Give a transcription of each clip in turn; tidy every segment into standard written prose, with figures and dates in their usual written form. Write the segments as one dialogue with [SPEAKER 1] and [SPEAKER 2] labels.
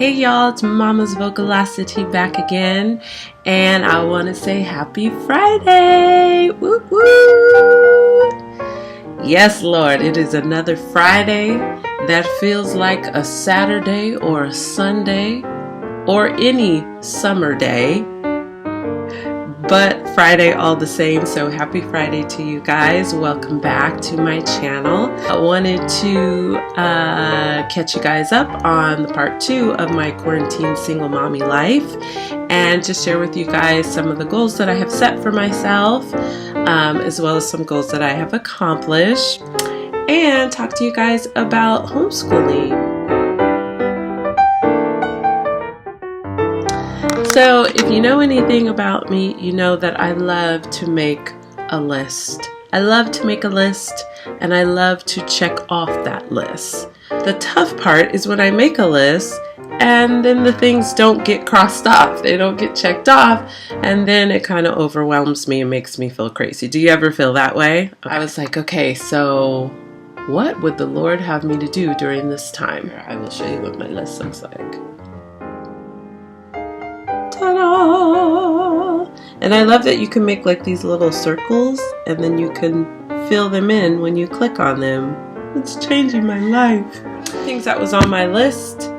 [SPEAKER 1] Hey y'all, it's Mama's Vocalocity back again, and I want to say happy Friday! Woo woo! Yes, Lord, it is another Friday that feels like a Saturday or a Sunday or any summer day, but Friday all the same. So happy Friday to you guys. Welcome back to my channel. I wanted to catch you guys up on the part 2 of my quarantine single mommy life and just share with you guys some of the goals that I have set for myself, as well as some goals that I have accomplished, and talk to you guys about homeschooling. So if you know anything about me, you know that I love to make a list. I love to make a list, and I love to check off that list. The tough part is when I make a list and then the things don't get crossed off. They don't get checked off, and then it kind of overwhelms me and makes me feel crazy. Do you ever feel that way? I was like, okay, so what would the Lord have me to do during this time? I will show you what my list looks like. And I love that you can make like these little circles and then you can fill them in when you click on them. It's changing my life. Things that was on my list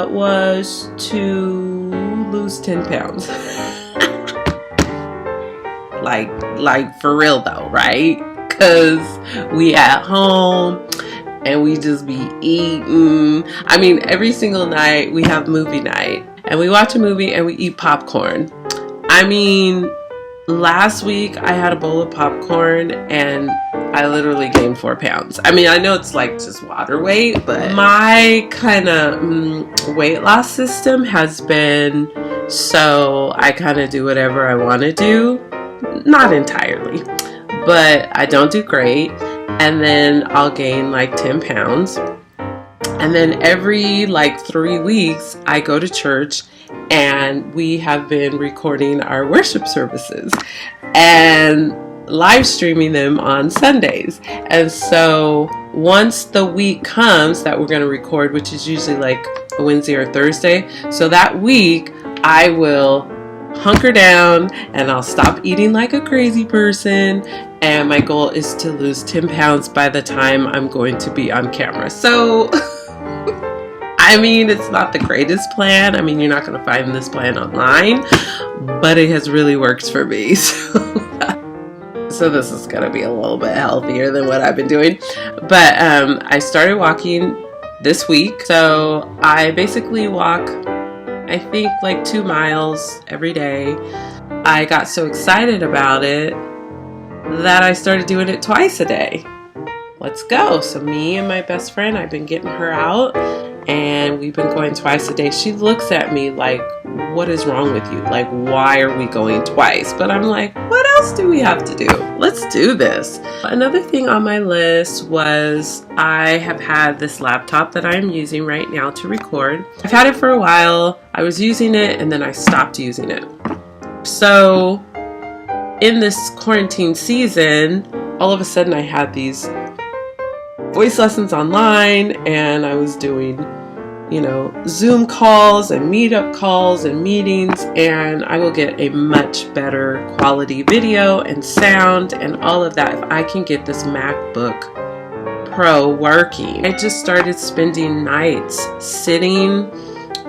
[SPEAKER 1] was to lose 10 pounds. like for real though, right? Because we at home and we just be eating. I mean, every single night we have movie night. And we watch a movie and we eat popcorn. I mean, last week I had a bowl of popcorn and I literally gained 4 pounds. I mean, I know it's like just water weight, but my kind of weight loss system has been so I kind of do whatever I want to do. Not entirely, but I don't do great. And then I'll gain like 10 pounds. And then every like 3 weeks, I go to church and we have been recording our worship services and live streaming them on Sundays. And so once the week comes that we're going to record, which is usually like a Wednesday or Thursday, so that week I will hunker down and I'll stop eating like a crazy person. And my goal is to lose 10 pounds by the time I'm going to be on camera. So I mean, it's not the greatest plan. I mean, you're not going to find this plan online, but it has really worked for me. So this is going to be a little bit healthier than what I've been doing. But I started walking this week. So I basically walk, I think, like 2 miles every day. I got so excited about it that I started doing it twice a day. Let's go. So me and my best friend, I've been getting her out and we've been going twice a day. She looks at me like, what is wrong with you? Like, why are we going twice? But I'm like, what else do we have to do? Let's do this. Another thing on my list was I have had this laptop that I'm using right now to record. I've had it for a while. I was using it and then I stopped using it. So in this quarantine season, all of a sudden I had these voice lessons online and I was doing, you know, Zoom calls and meetup calls and meetings, and I will get a much better quality video and sound and all of that if I can get this MacBook Pro working. I just started spending nights sitting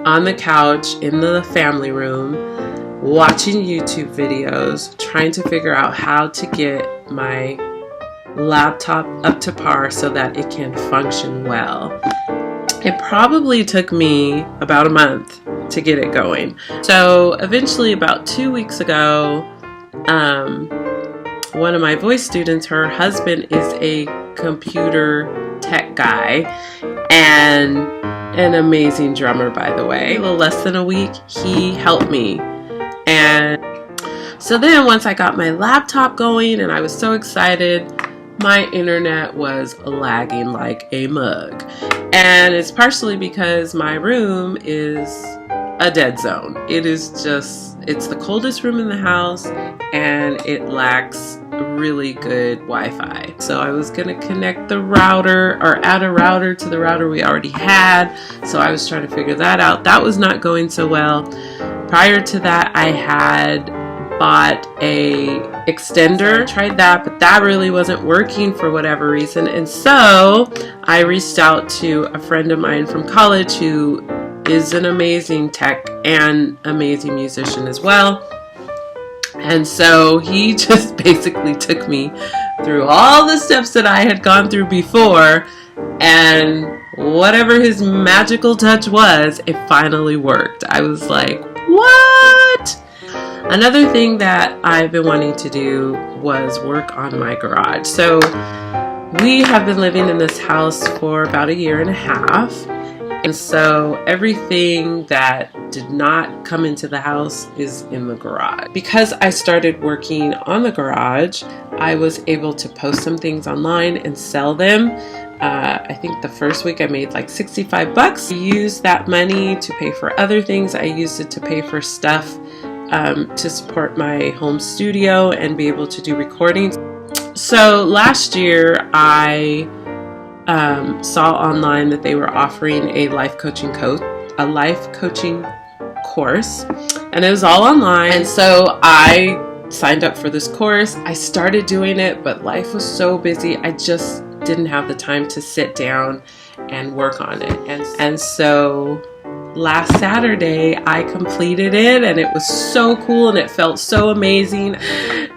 [SPEAKER 1] on the couch in the family room watching YouTube videos, trying to figure out how to get my laptop up to par so that it can function well. It probably took me about a month to get it going. So eventually, about 2 weeks ago, one of my voice students, her husband is a computer tech guy and an amazing drummer, by the way. A little less than a week, he helped me. And so then once I got my laptop going and I was so excited, my internet was lagging like a mug. And it's partially because my room is a dead zone. It is just, it's the coldest room in the house and it lacks really good Wi-Fi. So I was gonna connect the router or add a router to the router we already had. So I was trying to figure that out. That was not going so well. Prior to that, I had bought a extender. I tried that, but that really wasn't working for whatever reason. And so I reached out to a friend of mine from college who is an amazing tech and amazing musician as well. And so he just basically took me through all the steps that I had gone through before, and whatever his magical touch was, it finally worked. I was like, what? Another thing that I've been wanting to do was work on my garage. So we have been living in this house for about 1.5 years. And so everything that did not come into the house is in the garage. Because I started working on the garage, I was able to post some things online and sell them. I think the first week I made like $65. I used that money to pay for other things. I used it to pay for stuff to support my home studio and be able to do recordings. So last year I saw online that they were offering a life coaching course, and it was all online. And so I signed up for this course. I started doing it, but life was so busy. I just didn't have the time to sit down and work on it. And so last Saturday I completed it, and it was so cool and it felt so amazing.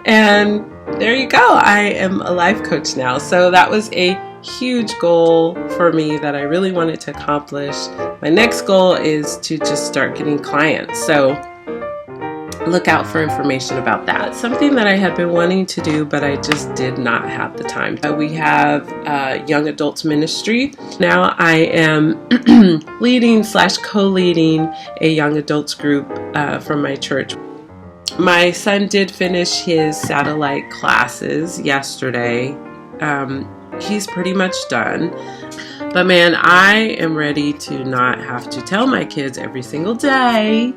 [SPEAKER 1] And there you go. I am a life coach now. So that was a huge goal for me that I really wanted to accomplish. My next goal is to just start getting clients. So look out for information about that. It's something that I had been wanting to do, but I just did not have the time. We have young adults ministry. Now I am leading / co-leading a young adults group from my church. My son did finish his satellite classes yesterday. He's pretty much done. But man, I am ready to not have to tell my kids every single day,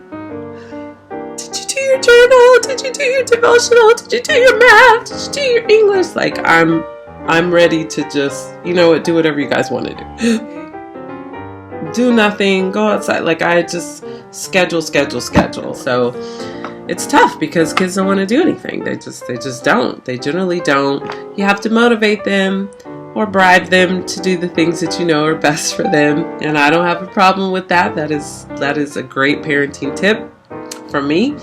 [SPEAKER 1] did you do your journal? Did you do your devotional? Did you do your math? Did you do your English? Like I'm ready to just, you know what, do whatever you guys want to do. Do nothing, go outside. Like I just schedule. So it's tough because kids don't want to do anything. They just don't. They generally don't. You have to motivate them or bribe them to do the things that you know are best for them. And I don't have a problem with that. That is a great parenting tip from me.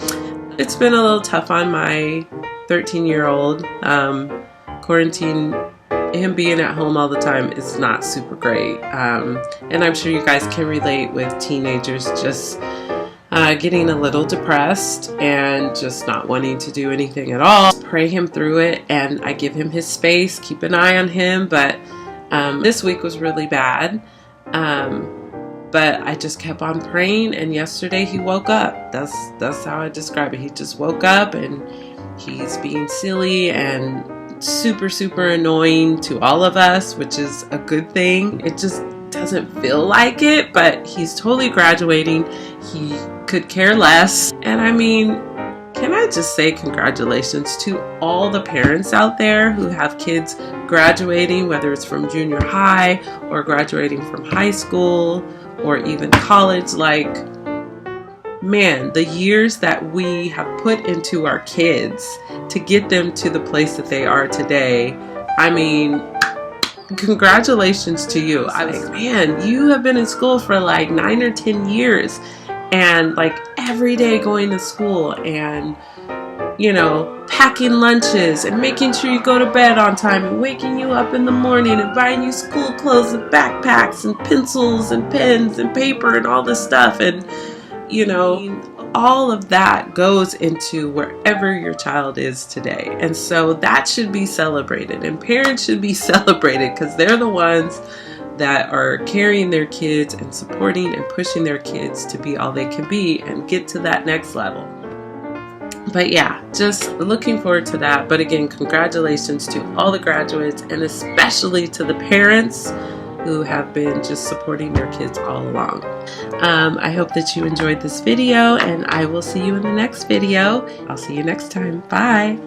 [SPEAKER 1] It's been a little tough on my 13-year-old. Quarantine, him being at home all the time is not super great. And I'm sure you guys can relate with teenagers just getting a little depressed and just not wanting to do anything at all. Pray him through it, and I give him his space, keep an eye on him. But this week was really bad. But I just kept on praying, and yesterday he woke up. That's how I describe it. He just woke up, and he's being silly and super annoying to all of us, which is a good thing. It just doesn't feel like it, but he's totally graduating. He could care less. And I mean, can I just say congratulations to all the parents out there who have kids graduating, whether it's from junior high or graduating from high school or even college. Like, man, the years that we have put into our kids to get them to the place that they are today, I mean, congratulations to you. I was like, man, you have been in school for like 9 or 10 years, and like every day going to school and, you know, packing lunches and making sure you go to bed on time and waking you up in the morning and buying you school clothes and backpacks and pencils and pens and paper and all this stuff. And, you know, all of that goes into wherever your child is today. And so that should be celebrated, and parents should be celebrated because they're the ones that are carrying their kids and supporting and pushing their kids to be all they can be and get to that next level. But yeah, just looking forward to that. But again, congratulations to all the graduates, and especially to the parents who have been just supporting their kids all along. I hope that you enjoyed this video, and I will see you in the next video. I'll see you next time. Bye.